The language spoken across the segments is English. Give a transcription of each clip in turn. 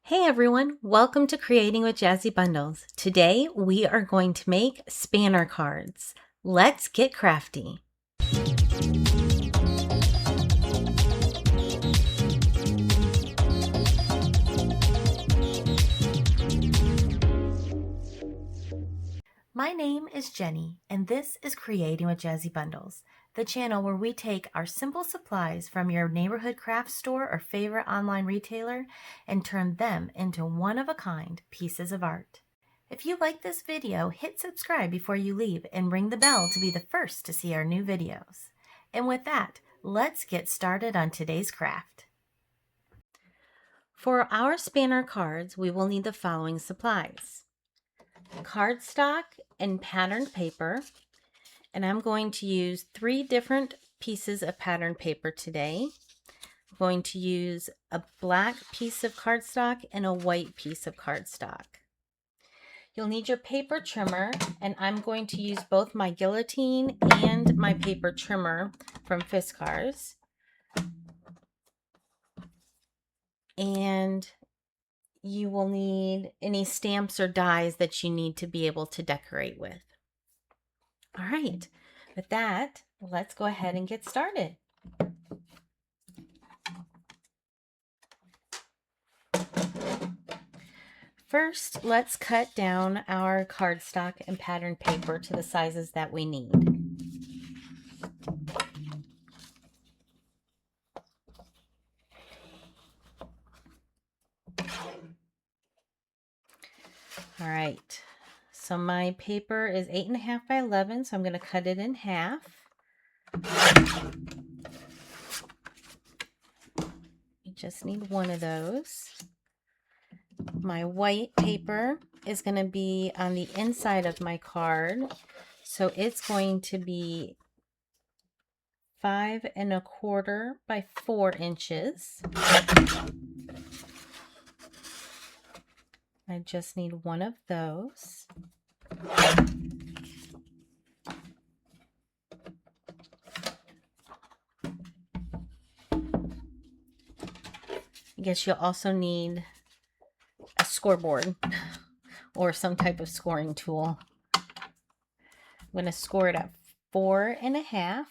Hey everyone, welcome to Creating with Jazzy Bundles. Today we are going to make spanner cards. Let's get crafty. My name is Jenny, and this is Creating with Jazzy Bundles, the channel where we take our simple supplies from your neighborhood craft store or favorite online retailer and turn them into one-of-a-kind pieces of art. If you like this video, hit subscribe before you leave and ring the bell to be the first to see our new videos. And with that, let's get started on today's craft. For our spanner cards, we will need the following supplies: cardstock and patterned paper, and I'm going to use 3 different pieces of patterned paper today. I'm going to use a black piece of cardstock and a white piece of cardstock. You'll need your paper trimmer, and I'm going to use both my guillotine and my paper trimmer from Fiskars. And you will need any stamps or dies that you need to be able to decorate with. All right, with that, let's go ahead and get started. First, let's cut down our cardstock and patterned paper to the sizes that we need. All right, so my paper is 8.5 by 11, so I'm going to cut it in half. You just need one of those. My white paper is going to be on the inside of my card, so it's going to be 5.25 by 4 inches. I just need one of those. I guess you'll also need a scoreboard or some type of scoring tool. I'm going to score it at 4.5.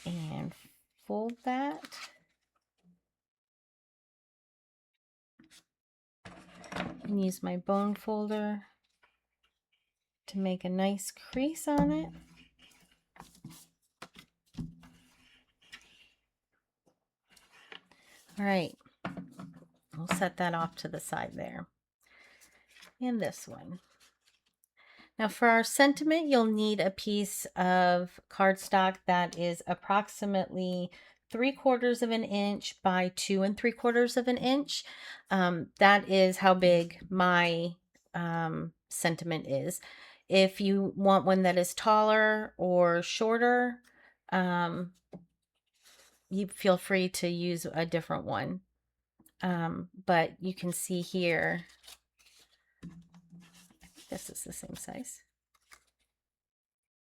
And fold that. And use my bone folder to make a nice crease on it. All right, we'll set that off to the side there. And this one. Now for our sentiment, you'll need a piece of cardstock that is approximately 3/4 of an inch by 2 3/4 of an inch. That is how big my sentiment is. If you want one that is taller or shorter, you feel free to use a different one. But you can see here, this is the same size.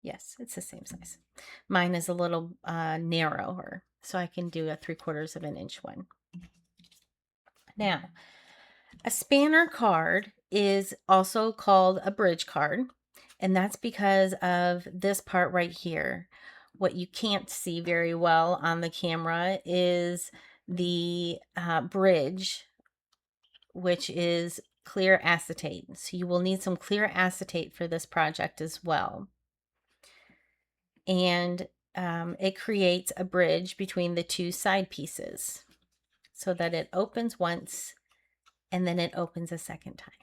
Yes, it's the same size. Mine is a little narrower, so I can do a 3/4 of an inch one. Now, a spanner card is also called a bridge card, and that's because of this part right here. What you can't see very well on the camera is the bridge, which is clear acetate. So you will need some clear acetate for this project as well. And it creates a bridge between the 2 side pieces so that it opens once and then it opens a second time.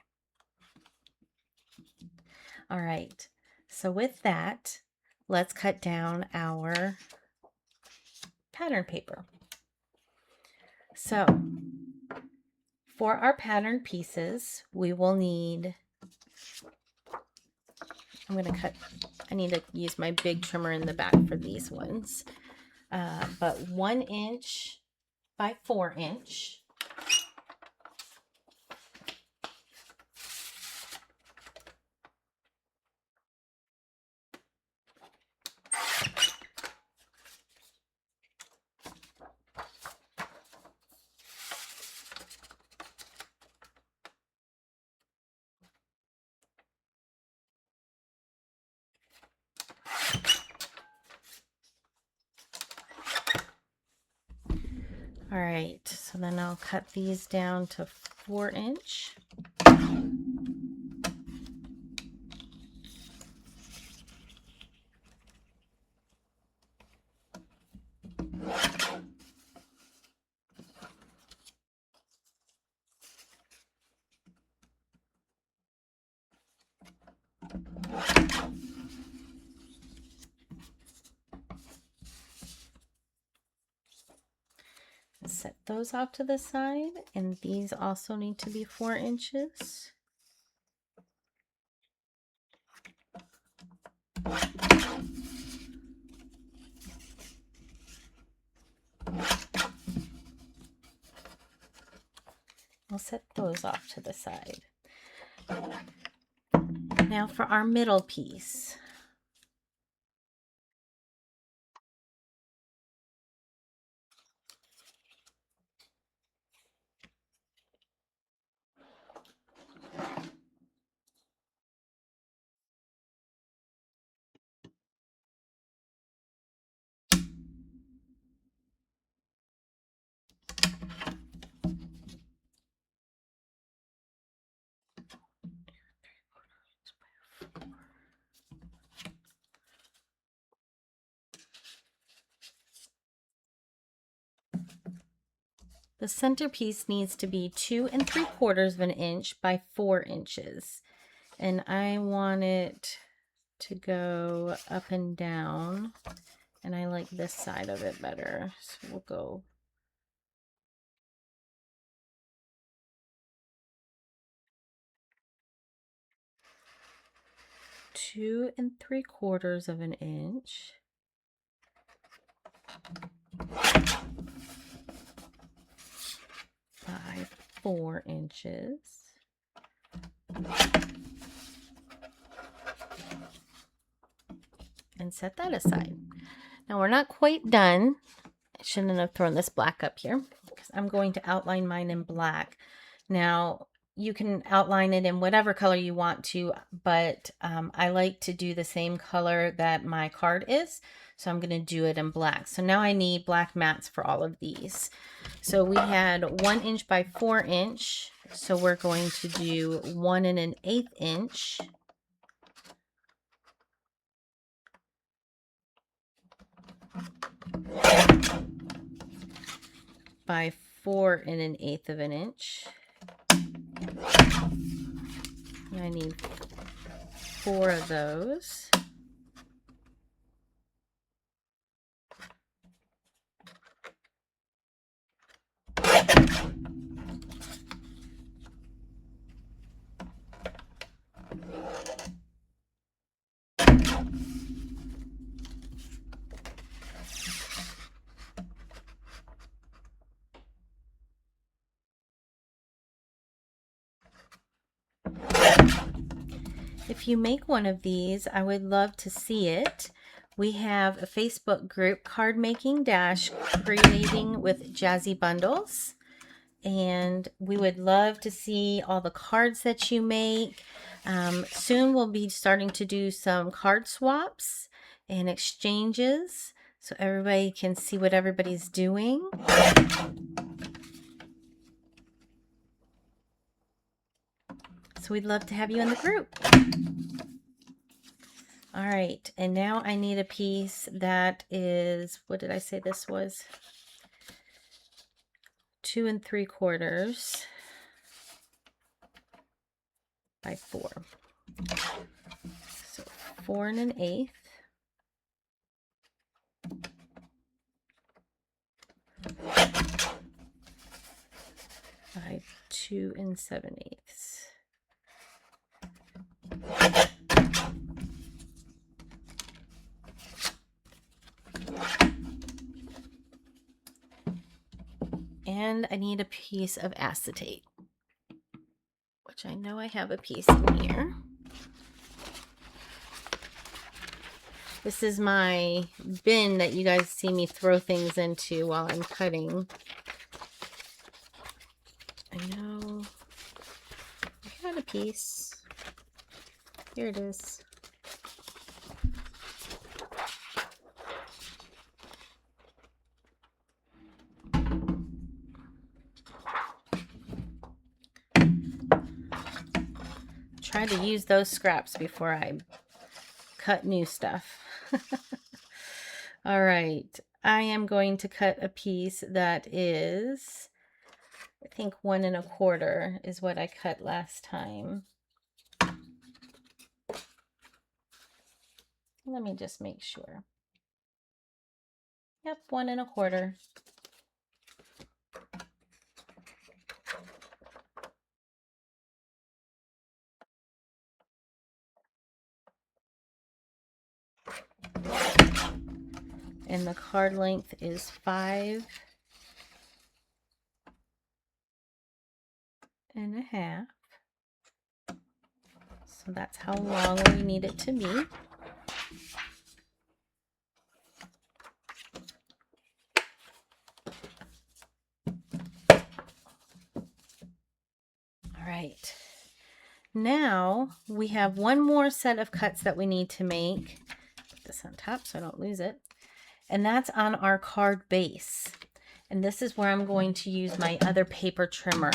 All right, so with that, let's cut down our pattern paper. So for our pattern pieces, we will need, I need to use my big trimmer in the back for these ones, but 1 inch by 4 inch. All right, so then I'll cut these down to 4-inch. Set those off to the side, and these also need to be 4 inches. We'll set those off to the side. Now for our middle piece. The centerpiece needs to be 2 3/4 inch by 4 inches. And I want it to go up and down. And I like this side of it better. So we'll go 2 3/4 inch by 4 inches. And set that aside. Now we're not quite done. I shouldn't have thrown this black up here because I'm going to outline mine in black. Now you can outline it in whatever color you want to, but I like to do the same color that my card is. So I'm going to do it in black. So now I need black mats for all of these. So we had 1 inch by 4 inch. So we're going to do 1 1/8 inch. By 4 1/8 inch. And I need 4 of those. If you make one of these, I would love to see it. We have a Facebook group, Card Making Creating with Jazzy Bundles. And we would love to see all the cards that you make. Soon we'll be starting to do some card swaps and exchanges so everybody can see what everybody's doing. So we'd love to have you in the group. All right, and now I need a piece that is, what did I say this was? 2 3/4 by 4. So 4 1/8. By 2 7/8. And I need a piece of acetate, which I know I have a piece in here. This is my bin that you guys see me throw things into while I'm cutting. I know I had a piece. Here it is. try to use those scraps before I cut new stuff. All right, I am going to cut a piece that is, I think 1 1/4 is what I cut last time. Let me just make sure. Yep, 1 1/4. And the card length is 5 1/2. So that's how long we need it to be. All right. Now we have one more set of cuts that we need to make. Put this on top so I don't lose it. And that's on our card base. And this is where I'm going to use my other paper trimmer.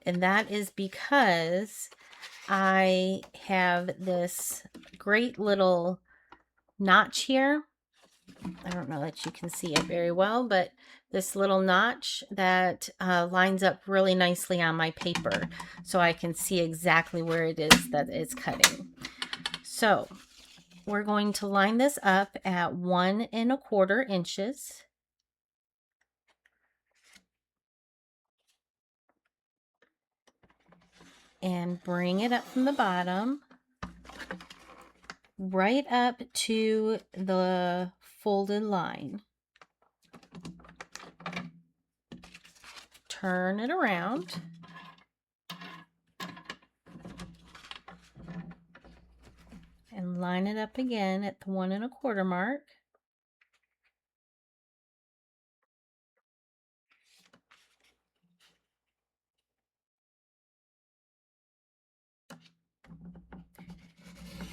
And that is because I have this great little notch here. I don't know that you can see it very well, but this little notch that lines up really nicely on my paper, so I can see exactly where it is that it's cutting. So we're going to line this up at 1 1/4 inches. And bring it up from the bottom right up to the folded line. Turn it around. And line it up again at the 1 1/4 mark.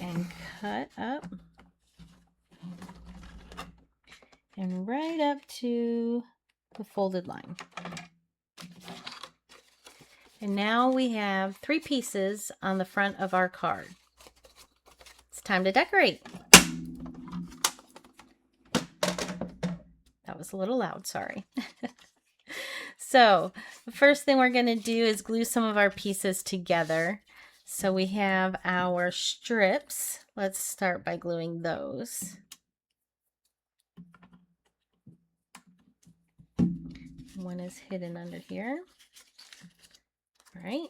And cut up. And right up to the folded line. And now we have 3 pieces on the front of our card. It's time to decorate. That was a little loud, sorry. So the first thing we're going to do is glue some of our pieces together. So we have our strips. Let's start by gluing those. One is hidden under here. All right.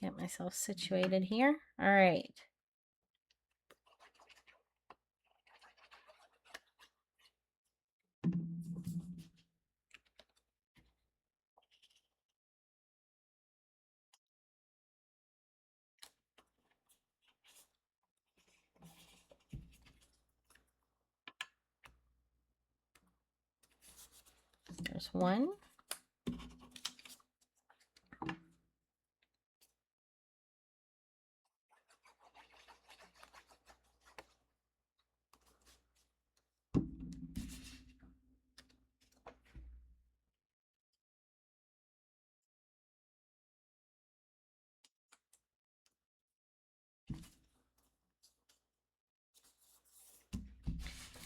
Get myself situated here. All right. There's one.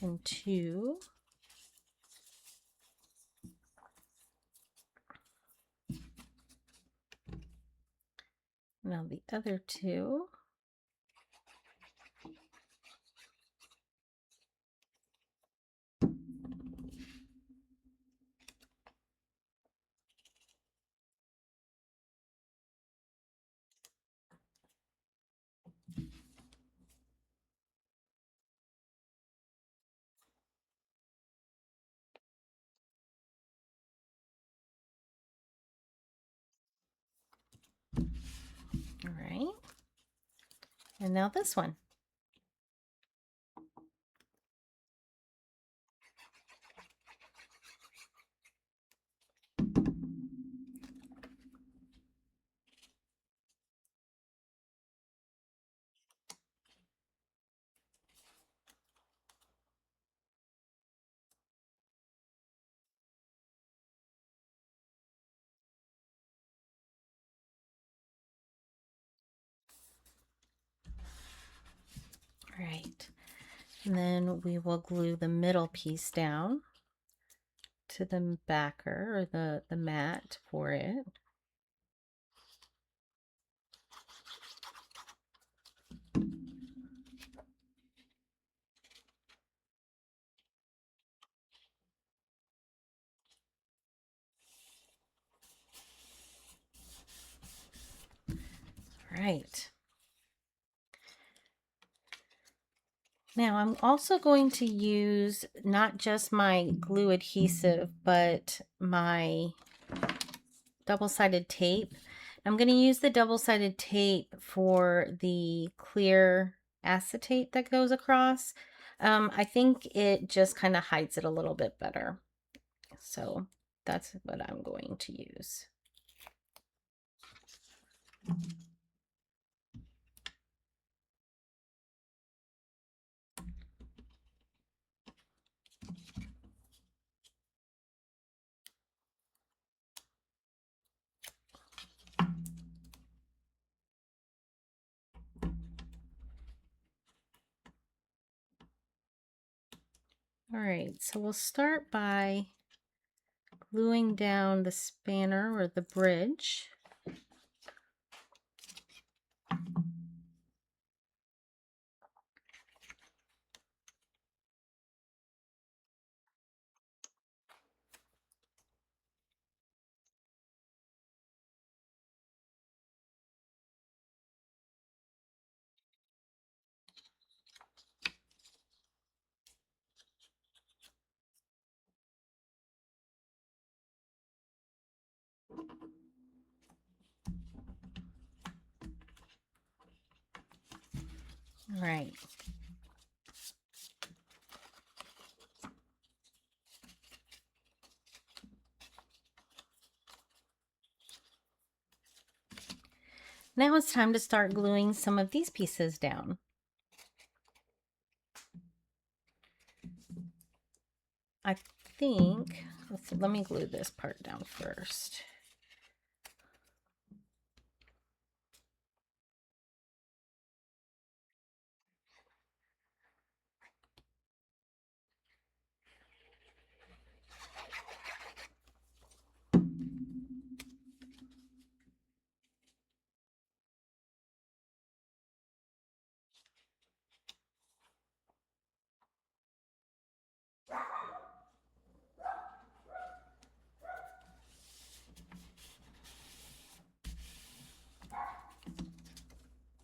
And 2. Now the other 2. All right. And now this one. right. And then we will glue the middle piece down to the backer, or the mat for it. Right. Now I'm also going to use not just my glue adhesive, but my double-sided tape. I'm going to use the double-sided tape for the clear acetate that goes across. I think it just kind of hides it a little bit better. So that's what I'm going to use. All right, so we'll start by gluing down the spanner or the bridge. All right. Now it's time to start gluing some of these pieces down. I think, let's see, let me glue this part down first.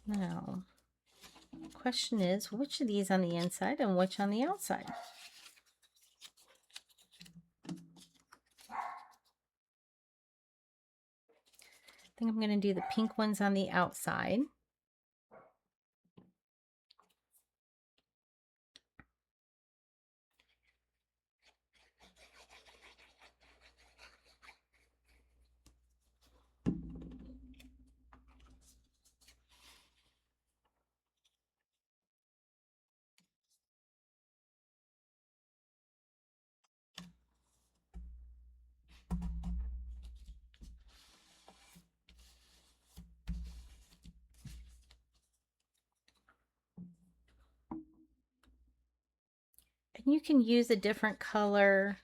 Now, the question is, which of these on the inside and which on the outside? I think I'm going to do the pink ones on the outside. And you can use a different color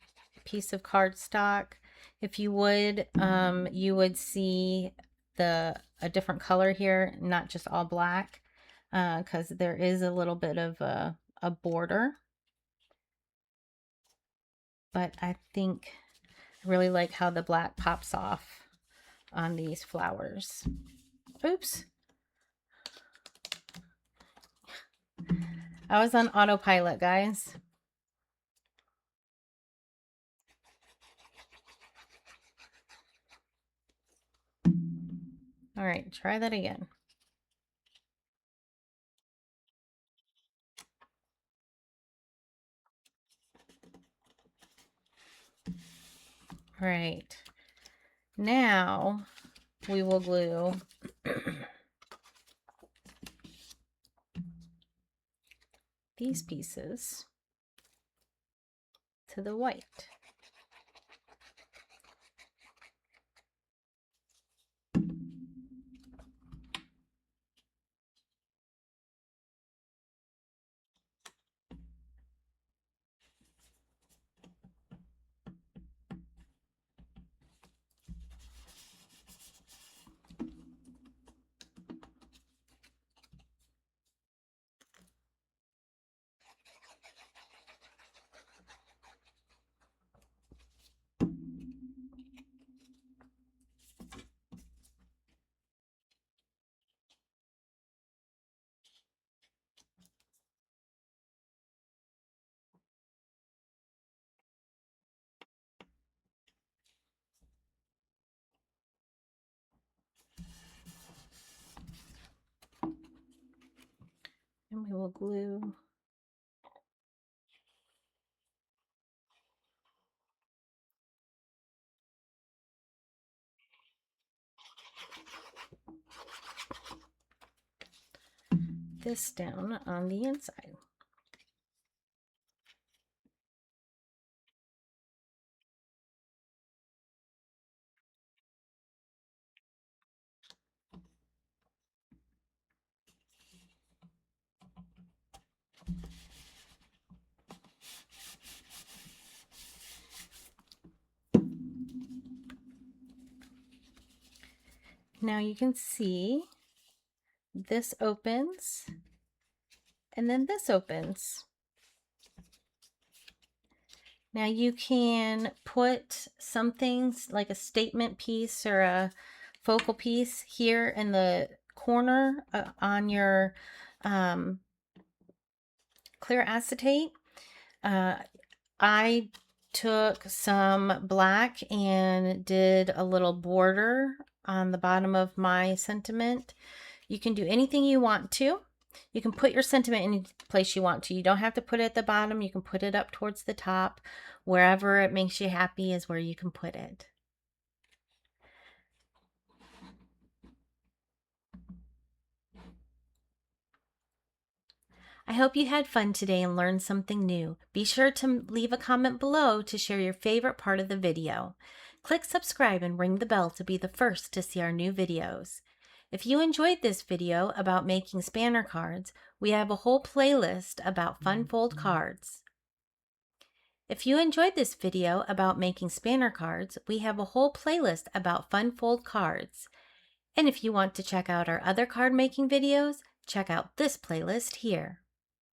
piece of cardstock. If you would see a different color here, not just all black, because there is a little bit of a border. But I think I really like how the black pops off on these flowers. Oops. I was on autopilot, guys. All right, try that again. All right. Now we will glue these pieces to the white. And we will glue this down on the inside. Now you can see this opens and then this opens. Now you can put something like a statement piece or a focal piece here in the corner on your clear acetate. I took some black and did a little border on the bottom of my sentiment. You can do anything you want to. You can put your sentiment any place you want to. You don't have to put it at the bottom. You can put it up towards the top. Wherever it makes you happy is where you can put it. I hope you had fun today and learned something new. Be sure to leave a comment below to share your favorite part of the video. Click subscribe and ring the bell to be the first to see our new videos. If you enjoyed this video about making spanner cards, we have a whole playlist about fun fold cards. If you enjoyed this video about making spanner cards, we have a whole playlist about fun fold cards. And if you want to check out our other card making videos, check out this playlist here.